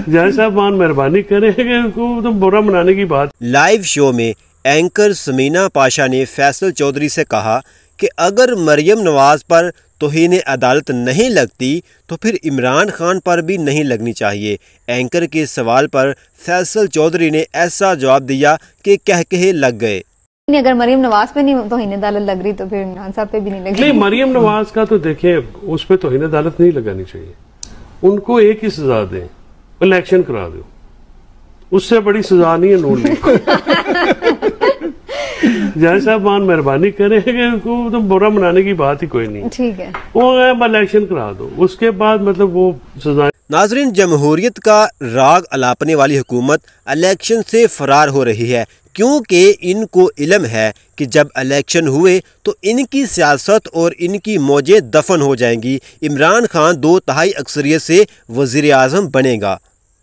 جج صاحب مہربانی کریں کہ تم برا منانے کی بات۔ لائیو شو میں اینکر سمینا پاشا نے فیصل چودھری سے کہا کہ اگر مریم نواز پر توہین عدالت نہیں لگتی تو پھر عمران خان پر بھی نہیں لگنی چاہیے۔ اینکر کے سوال پر فیصل چودھری نے ایسا جواب دیا کہ کہکہے لگ گئے۔ اگر مریم نواز پہ نہیں توہین عدالت لگ رہی تو پھر عمران صاحب پہ بھی نہیں لگی۔ نہیں، مریم نواز کا تو دیکھیں اس پہ توہین عدالت نہیں لگانی چاہیے، ان کو ایک ہی سزا دیں، الیکشن کرا دو، اس سے بڑی سزا نہیں ہے نون لیگ۔ جج صاحب مہربانی کریں کہ تم برا منانے کی بات ہی کوئی نہیں، ٹھیک ہے، وہ الیکشن کرا دو، اس کے بعد مطلب وہ سزا۔ ناظرین، جمہوریت کا راگ الاپنے والی حکومت الیکشن سے فرار ہو رہی ہے، کیونکہ ان کو علم ہے کہ جب الیکشن ہوئے تو ان کی سیاست اور ان کی موجیں دفن ہو جائیں گی۔ عمران خان 2/3 اکثریت سے وزیر اعظم بنے گا۔